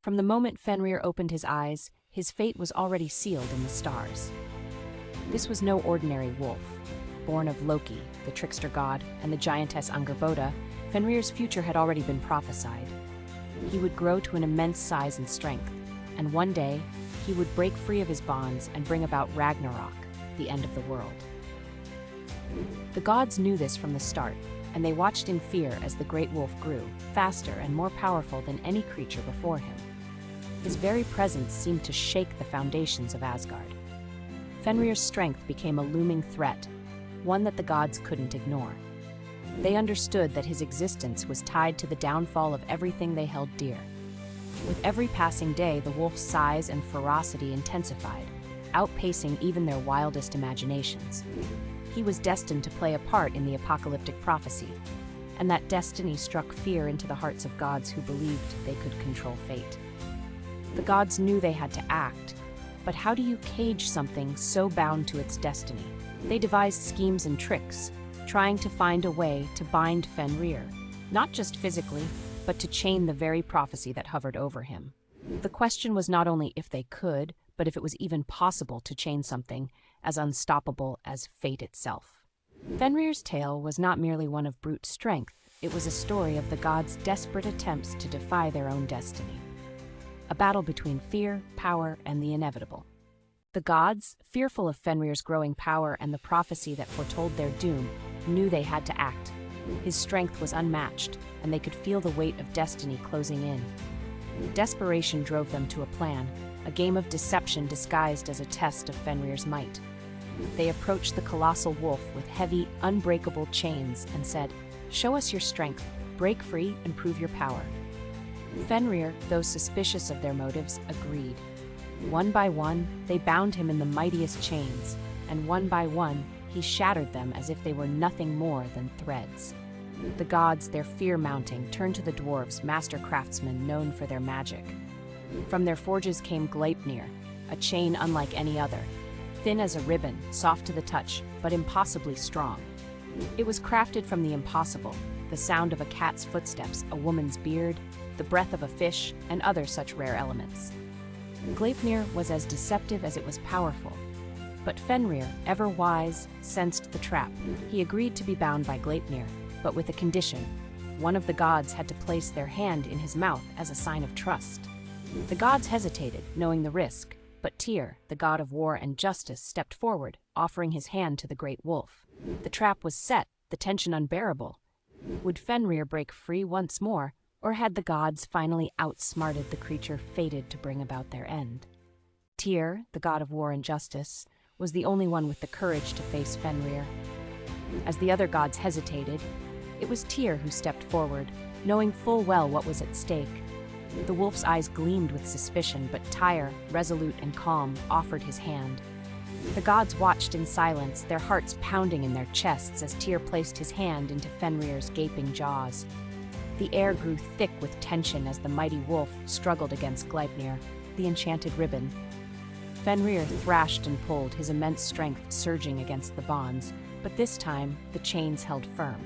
From the moment Fenrir opened his eyes, his fate was already sealed in the stars. This was no ordinary wolf. Born of Loki, the trickster god, and the giantess Angerboda, Fenrir's future had already been prophesied. He would grow to an immense size and strength, and one day, he would break free of his bonds and bring about Ragnarok, the end of the world. The gods knew this from the start, and they watched in fear as the great wolf grew, faster and more powerful than any creature before him. His very presence seemed to shake the foundations of Asgard. Fenrir's strength became a looming threat, one that the gods couldn't ignore. They understood that his existence was tied to the downfall of everything they held dear. With every passing day, the wolf's size and ferocity intensified, outpacing even their wildest imaginations. He was destined to play a part in the apocalyptic prophecy, and that destiny struck fear into the hearts of gods who believed they could control fate. The gods knew they had to act, but how do you cage something so bound to its destiny? They devised schemes and tricks, trying to find a way to bind Fenrir, not just physically, but to chain the very prophecy that hovered over him. The question was not only if they could, but if it was even possible to chain something as unstoppable as fate itself. Fenrir's tale was not merely one of brute strength, it was a story of the gods' desperate attempts to defy their own destiny. A battle between fear, power, and the inevitable. The gods, fearful of Fenrir's growing power and the prophecy that foretold their doom, knew they had to act. His strength was unmatched, and they could feel the weight of destiny closing in. Desperation drove them to a plan, a game of deception disguised as a test of Fenrir's might. They approached the colossal wolf with heavy, unbreakable chains and said, "Show us your strength, break free, and prove your power." Fenrir, though suspicious of their motives, agreed. One by one, they bound him in the mightiest chains, and one by one, he shattered them as if they were nothing more than threads. The gods, their fear mounting, turned to the dwarves, master craftsmen known for their magic. From their forges came Gleipnir, a chain unlike any other, thin as a ribbon, soft to the touch, but impossibly strong. It was crafted from the impossible, the sound of a cat's footsteps, a woman's beard, the breath of a fish, and other such rare elements. Gleipnir was as deceptive as it was powerful. But Fenrir, ever wise, sensed the trap. He agreed to be bound by Gleipnir, but with a condition. One of the gods had to place their hand in his mouth as a sign of trust. The gods hesitated, knowing the risk, but Tyr, the god of war and justice, stepped forward, offering his hand to the great wolf. The trap was set, the tension unbearable. Would Fenrir break free once more, or had the gods finally outsmarted the creature fated to bring about their end? Tyr, the god of war and justice, was the only one with the courage to face Fenrir. As the other gods hesitated, it was Tyr who stepped forward, knowing full well what was at stake. The wolf's eyes gleamed with suspicion, but Tyr, resolute and calm, offered his hand. The gods watched in silence, their hearts pounding in their chests as Tyr placed his hand into Fenrir's gaping jaws. The air grew thick with tension as the mighty wolf struggled against Gleipnir, the enchanted ribbon. Fenrir thrashed and pulled, his immense strength surging against the bonds, but this time the chains held firm.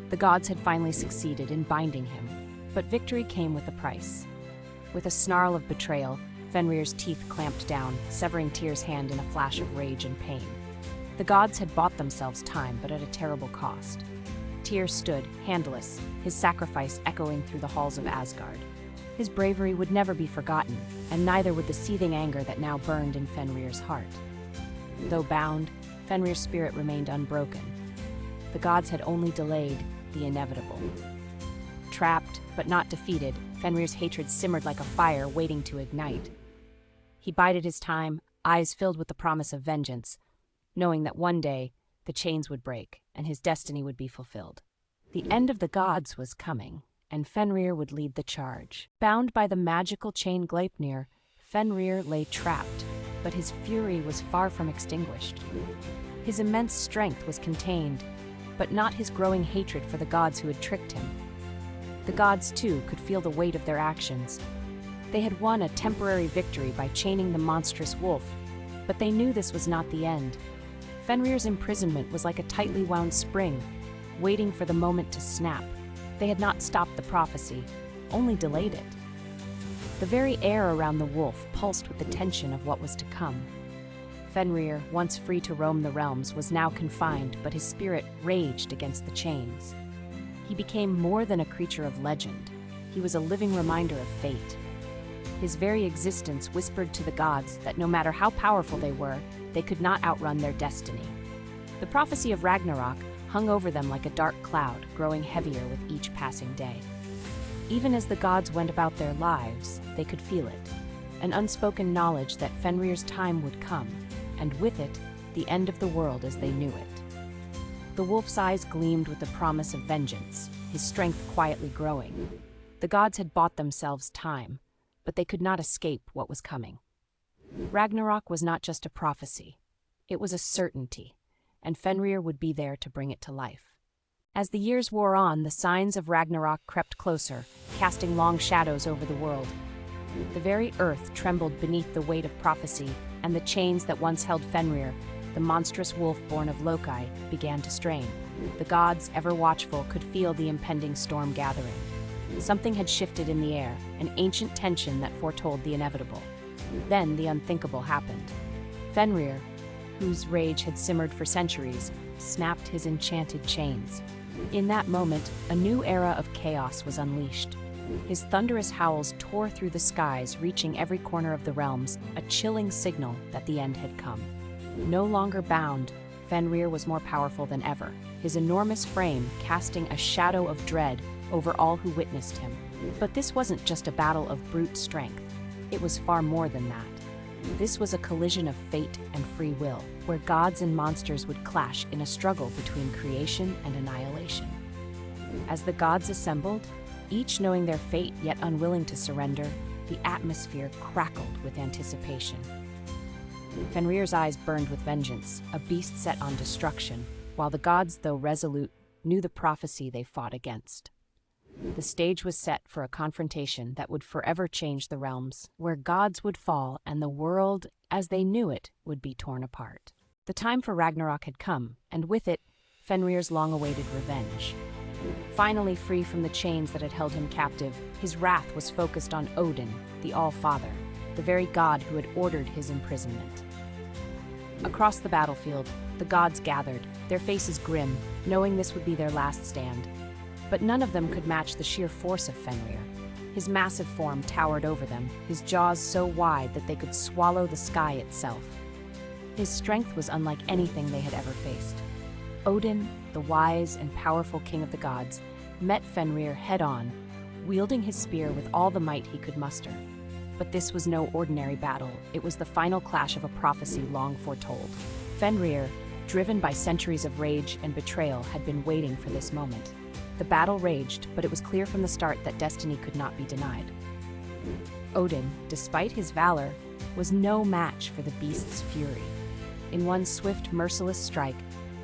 The gods had finally succeeded in binding him, but victory came with a price. With a snarl of betrayal, Fenrir's teeth clamped down, severing Tyr's hand in a flash of rage and pain. The gods had bought themselves time, but at a terrible cost. Tyr stood, handless, his sacrifice echoing through the halls of Asgard. His bravery would never be forgotten, and neither would the seething anger that now burned in Fenrir's heart. Though bound, Fenrir's spirit remained unbroken. The gods had only delayed the inevitable. Trapped, but not defeated, Fenrir's hatred simmered like a fire waiting to ignite. He bided his time, eyes filled with the promise of vengeance, knowing that one day the chains would break and his destiny would be fulfilled. The end of the gods was coming, and Fenrir would lead the charge. Bound by the magical chain Gleipnir, Fenrir lay trapped, but his fury was far from extinguished. His immense strength was contained, but not his growing hatred for the gods who had tricked him. The gods, too, could feel the weight of their actions. They had won a temporary victory by chaining the monstrous wolf, but they knew this was not the end. Fenrir's imprisonment was like a tightly wound spring, waiting for the moment to snap. They had not stopped the prophecy, only delayed it. The very air around the wolf pulsed with the tension of what was to come. Fenrir, once free to roam the realms, was now confined, but his spirit raged against the chains. He became more than a creature of legend. He was a living reminder of fate. His very existence whispered to the gods that no matter how powerful they were, they could not outrun their destiny. The prophecy of Ragnarok hung over them like a dark cloud, growing heavier with each passing day. Even as the gods went about their lives, they could feel it, an unspoken knowledge that Fenrir's time would come, and with it, the end of the world as they knew it. The wolf's eyes gleamed with the promise of vengeance, his strength quietly growing. The gods had bought themselves time, but they could not escape what was coming. Ragnarok was not just a prophecy, it was a certainty, and Fenrir would be there to bring it to life. As the years wore on, the signs of Ragnarok crept closer, casting long shadows over the world. The very earth trembled beneath the weight of prophecy, and the chains that once held Fenrir, the monstrous wolf born of Loki, began to strain. The gods, ever watchful, could feel the impending storm gathering. Something had shifted in the air, an ancient tension that foretold the inevitable. Then the unthinkable happened. Fenrir, whose rage had simmered for centuries, snapped his enchanted chains. In that moment, a new era of chaos was unleashed. His thunderous howls tore through the skies, reaching every corner of the realms, a chilling signal that the end had come. No longer bound, Fenrir was more powerful than ever, his enormous frame casting a shadow of dread over all who witnessed him. But this wasn't just a battle of brute strength. It was far more than that. This was a collision of fate and free will, where gods and monsters would clash in a struggle between creation and annihilation. As the gods assembled, each knowing their fate yet unwilling to surrender, the atmosphere crackled with anticipation. Fenrir's eyes burned with vengeance, a beast set on destruction, while the gods, though resolute, knew the prophecy they fought against. The stage was set for a confrontation that would forever change the realms, where gods would fall and the world, as they knew it, would be torn apart. The time for Ragnarok had come, and with it, Fenrir's long-awaited revenge. Finally free from the chains that had held him captive, his wrath was focused on Odin, the All-Father, the very god who had ordered his imprisonment. Across the battlefield, the gods gathered, their faces grim, knowing this would be their last stand. But none of them could match the sheer force of Fenrir. His massive form towered over them, his jaws so wide that they could swallow the sky itself. His strength was unlike anything they had ever faced. Odin, the wise and powerful king of the gods, met Fenrir head-on, wielding his spear with all the might he could muster. But this was no ordinary battle. It was the final clash of a prophecy long foretold. Fenrir, driven by centuries of rage and betrayal, had been waiting for this moment. The battle raged, but it was clear from the start that destiny could not be denied. Odin, despite his valor, was no match for the beast's fury. In one swift, merciless strike,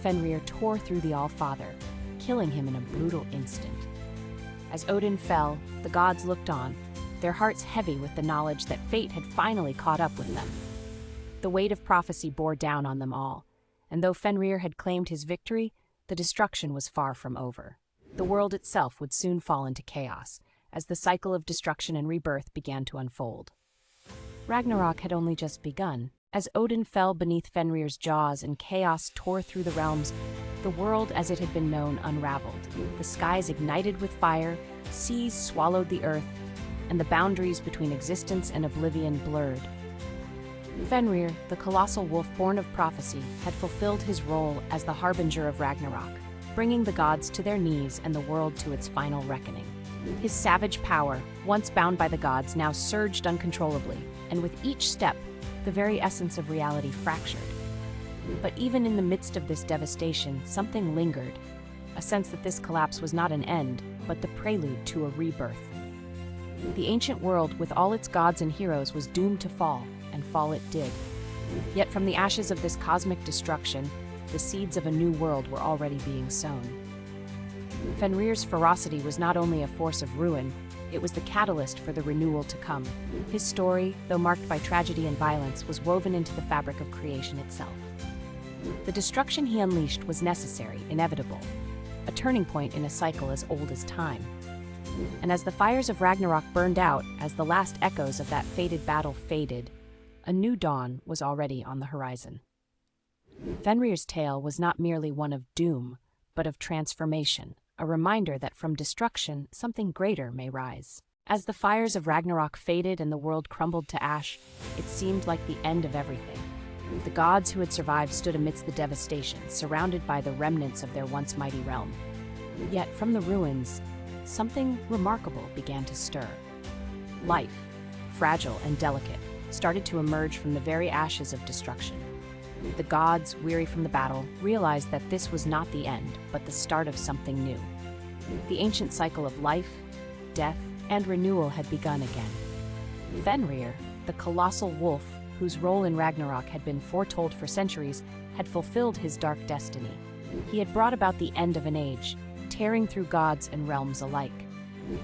Fenrir tore through the All-Father, killing him in a brutal instant. As Odin fell, the gods looked on, their hearts heavy with the knowledge that fate had finally caught up with them. The weight of prophecy bore down on them all, and though Fenrir had claimed his victory, the destruction was far from over. The world itself would soon fall into chaos, as the cycle of destruction and rebirth began to unfold. Ragnarok had only just begun. As Odin fell beneath Fenrir's jaws and chaos tore through the realms, the world as it had been known unraveled. The skies ignited with fire, seas swallowed the earth, and the boundaries between existence and oblivion blurred. Fenrir, the colossal wolf born of prophecy, had fulfilled his role as the harbinger of Ragnarok, bringing the gods to their knees and the world to its final reckoning. His savage power, once bound by the gods, now surged uncontrollably, and with each step, the very essence of reality fractured. But even in the midst of this devastation, something lingered, a sense that this collapse was not an end, but the prelude to a rebirth. The ancient world, with all its gods and heroes, was doomed to fall, and fall it did. Yet from the ashes of this cosmic destruction, the seeds of a new world were already being sown. Fenrir's ferocity was not only a force of ruin, it was the catalyst for the renewal to come. His story, though marked by tragedy and violence, was woven into the fabric of creation itself. The destruction he unleashed was necessary, inevitable, a turning point in a cycle as old as time. And as the fires of Ragnarok burned out, as the last echoes of that fated battle faded, a new dawn was already on the horizon. Fenrir's tale was not merely one of doom, but of transformation, a reminder that from destruction, something greater may rise. As the fires of Ragnarok faded and the world crumbled to ash, it seemed like the end of everything. The gods who had survived stood amidst the devastation, surrounded by the remnants of their once mighty realm. Yet from the ruins, something remarkable began to stir. Life, fragile and delicate, started to emerge from the very ashes of destruction. The gods, weary from the battle, realized that this was not the end, but the start of something new. The ancient cycle of life, death, and renewal had begun again. Fenrir, the colossal wolf, whose role in Ragnarok had been foretold for centuries, had fulfilled his dark destiny. He had brought about the end of an age, tearing through gods and realms alike.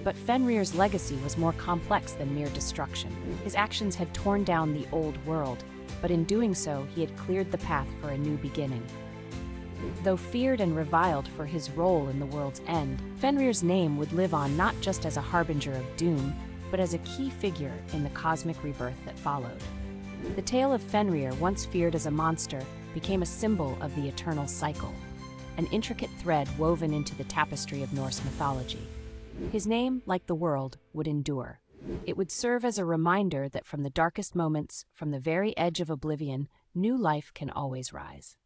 But Fenrir's legacy was more complex than mere destruction. His actions had torn down the old world, but in doing so, he had cleared the path for a new beginning. Though feared and reviled for his role in the world's end, Fenrir's name would live on not just as a harbinger of doom, but as a key figure in the cosmic rebirth that followed. The tale of Fenrir, once feared as a monster, became a symbol of the eternal cycle, an intricate thread woven into the tapestry of Norse mythology. His name, like the world, would endure. It would serve as a reminder that from the darkest moments, from the very edge of oblivion, new life can always rise.